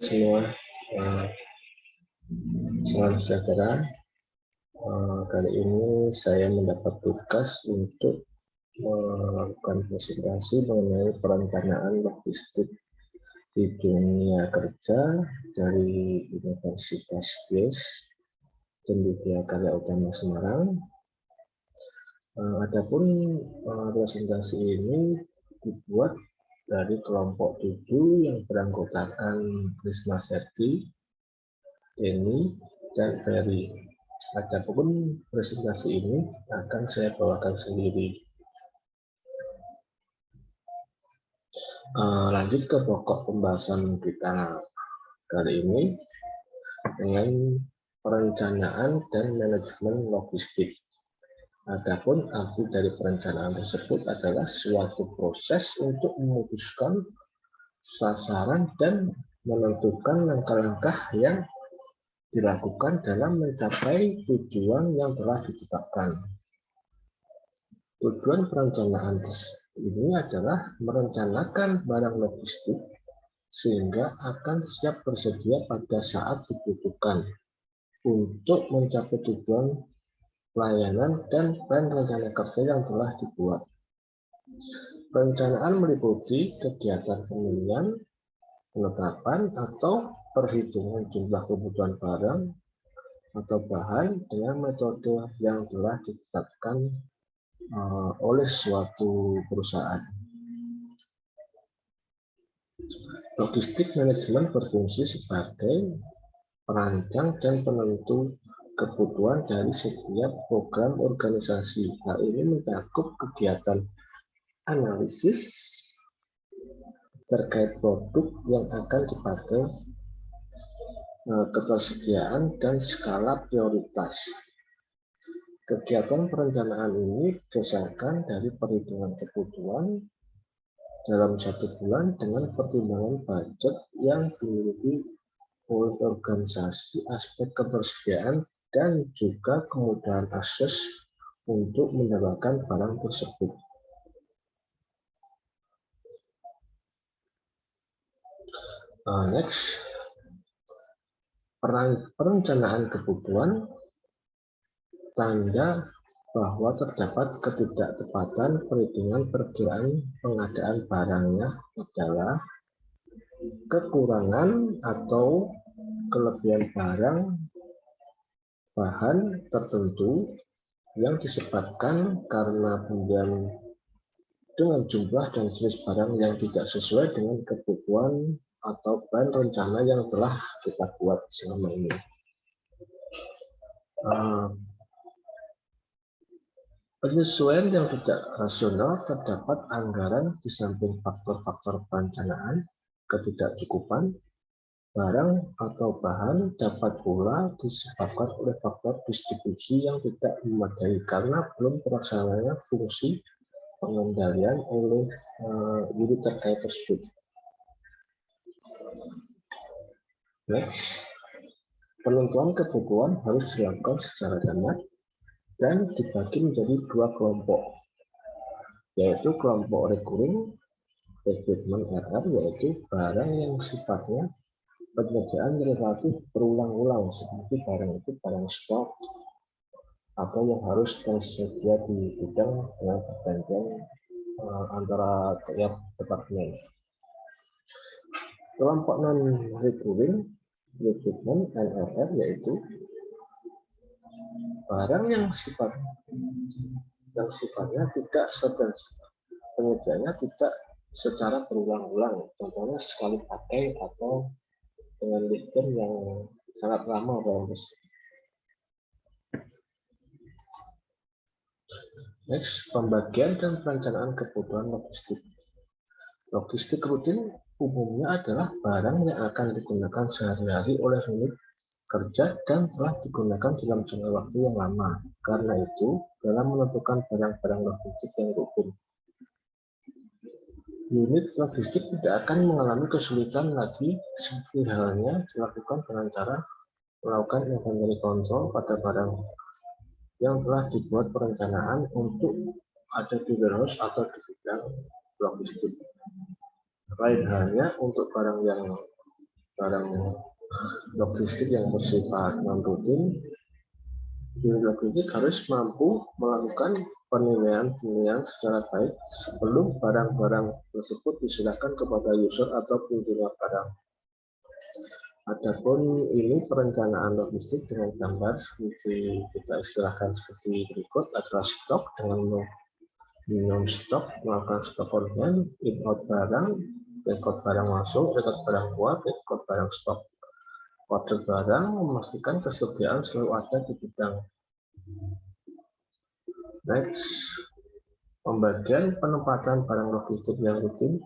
semua, salam sejahtera. Kali ini saya mendapat tugas untuk melakukan presentasi mengenai perencanaan logistik di dunia kerja dari Universitas GIES Cendekia Karya Utama Semarang. Adapun presentasi ini dibuat dari kelompok 7 yang beranggotakan Krisma Septi, Denny, dan Ferry. Adapun presentasi ini akan saya bawakan sendiri. Lanjut ke pokok pembahasan kita kali ini dengan perencanaan dan manajemen logistik. Adapun arti dari perencanaan tersebut adalah suatu proses untuk memutuskan sasaran dan menentukan langkah-langkah yang dilakukan dalam mencapai tujuan yang telah ditetapkan. Tujuan perencanaan ini adalah merencanakan barang logistik sehingga akan siap bersedia pada saat dibutuhkan untuk mencapai tujuan pelayanan dan plan rencana kerja yang telah dibuat. Perencanaan meliputi kegiatan pemilihan, penetapan atau perhitungan jumlah kebutuhan barang atau bahan dengan metode yang telah ditetapkan oleh suatu perusahaan. Logistik manajemen berfungsi sebagai perancang dan penentu kebutuhan dari setiap program organisasi. Hal ini mencakup kegiatan analisis terkait produk yang akan dipakai, ketersediaan, dan skala prioritas. Kegiatan perencanaan ini berdasarkan dari perhitungan kebutuhan dalam 1 bulan dengan pertimbangan budget yang dimiliki oleh organisasi, aspek ketersediaan, dan juga kemudahan akses untuk mendapatkan barang tersebut. Next, perencanaan kebutuhan, tanda bahwa terdapat ketidaktepatan perhitungan perkiraan pengadaan barangnya adalah kekurangan atau kelebihan barang bahan tertentu yang disebabkan karena pembelian dengan jumlah dan jenis barang yang tidak sesuai dengan kebutuhan atau plan rencana yang telah kita buat selama ini. Penyesuaian yang tidak rasional terdapat anggaran di samping faktor-faktor perencanaan, ketidakcukupan barang atau bahan dapat pula disebabkan oleh faktor distribusi yang tidak memadai karena belum terlaksananya fungsi pengendalian oleh unit terkait tersebut. Next, penentuan kebutuhan harus dilakukan secara cermat dan dibagi menjadi 2 kelompok, yaitu kelompok recurring requirement RR, yaitu barang yang sifatnya penyediaan relatif berulang-ulang seperti barang itu barang stok atau yang harus tersedia di gudang dengan pergantian antara tiap departemen. Kelompok non-recurring requirement NRR, yaitu barang yang sifatnya tidak penyediaannya tidak secara berulang-ulang, contohnya sekali pakai atau dengan lead time yang sangat lama dalam tersebut. Next, pembagian dan perencanaan kebutuhan logistik. Logistik rutin umumnya adalah barang yang akan digunakan sehari-hari oleh unit kerja dan telah digunakan dalam jangka waktu yang lama. Karena itu, dalam menentukan barang-barang logistik yang rutin, unit logistik tidak akan mengalami kesulitan lagi seperti halnya dilakukan dengan cara melakukan inventory control pada barang yang telah dibuat perencanaan untuk ada di warehouse atau di gudang logistik. Lain halnya untuk barang yang barang logistik yang bersifat non-rutin, unit logistik harus mampu melakukan penilaian secara baik sebelum barang-barang tersebut diserahkan kepada user atau pengguna barang. Adapun ini perencanaan logistik dengan gambar seperti kita istilahkan seperti berikut adalah stok dengan non-stok, melakukan stok organ, import barang, record barang masuk, record barang keluar, record barang stok. Order barang memastikan kesediaan selalu ada di gudang. Next, pembagian penempatan barang logistik yang rutin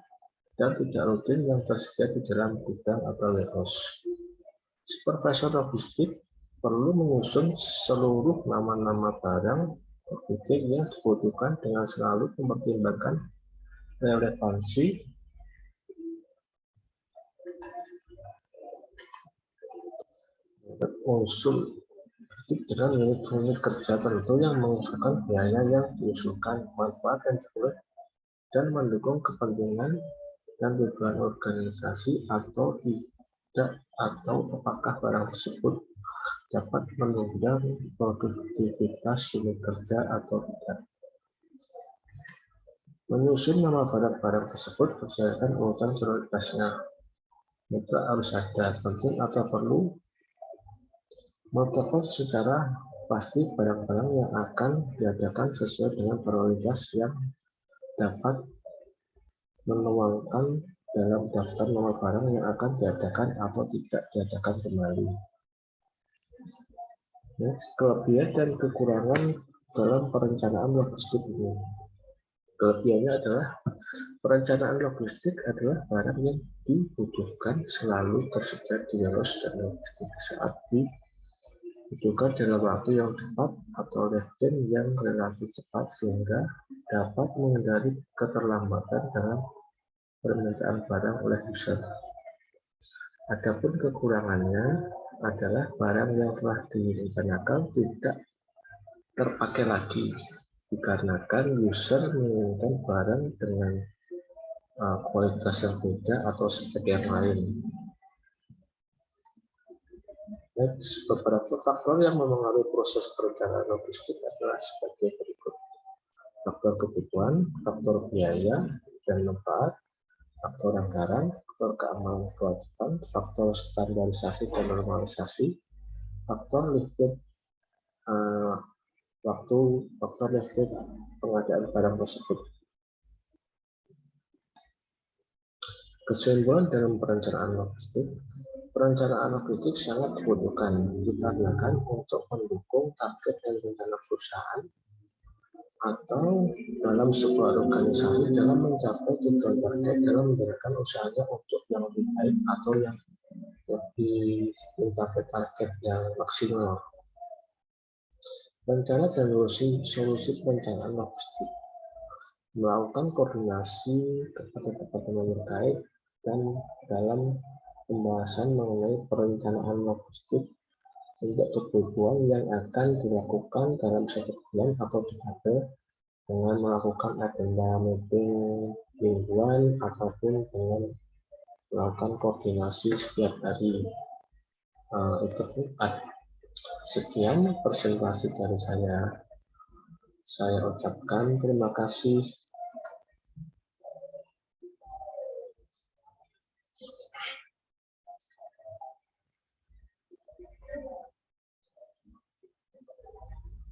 dan tidak rutin yang tersedia di dalam gudang atau warehouse. Supervisor logistik perlu menyusun seluruh nama-nama barang logistik yang dibutuhkan dengan selalu mempertimbangkan relevansi usul dengan unit-unit kerja tertentu yang mengusulkan biaya yang diusulkan, manfaat yang diperoleh, dan mendukung kepentingan dan tujuan organisasi atau tidak, atau apakah barang tersebut dapat menunjang produktivitas unit kerja atau tidak. Menyusun nama barang-barang tersebut berdasarkan urutan prioritasnya. Mitra harus ada, penting atau perlu mencatat secara pasti barang-barang yang akan diadakan sesuai dengan prioritas yang dapat menuangkan dalam daftar nama barang yang akan diadakan atau tidak diadakan kembali. Next, kelebihan dan kekurangan dalam perencanaan logistik ini. Kelebihannya adalah perencanaan logistik adalah barang yang dibutuhkan selalu tersedia di warehouse dan logistik saat dibutuhkan dalam waktu yang cepat atau reagen yang relatif cepat sehingga dapat menghindari keterlambatan dalam permintaan barang oleh user. Adapun kekurangannya adalah barang yang telah direncanakan tidak terpakai lagi dikarenakan user menginginkan barang dengan kualitas yang beda atau spek yang lain. Next, beberapa faktor yang mempengaruhi proses perencanaan logistik adalah sebagai berikut. Faktor kebutuhan, faktor biaya dan manfaat, faktor anggaran, faktor keamanan kewajiban, faktor standarisasi dan normalisasi, faktor lifted faktor lifted pengadaan barang tersebut. Kesimpulan dalam perencanaan logistik. Perencanaan logistik sangat dibutuhkan dikarenakan untuk mendukung target dan rencana perusahaan atau dalam sebuah organisasi dalam mencapai tujuan target dalam menjalankan usahanya untuk yang lebih baik atau yang lebih mencapai target yang maksimal. Rencana dan solusi perencanaan logistik. Melakukan koordinasi kepada departemen terkait dan dalam pembahasan mengenai perencanaan logistik untuk kebutuhan yang akan dilakukan dalam satu bulan atau dekade dengan melakukan agenda meeting mingguan ataupun dengan melakukan koordinasi setiap hari. Itu sekian presentasi dari saya ucapkan terima kasih.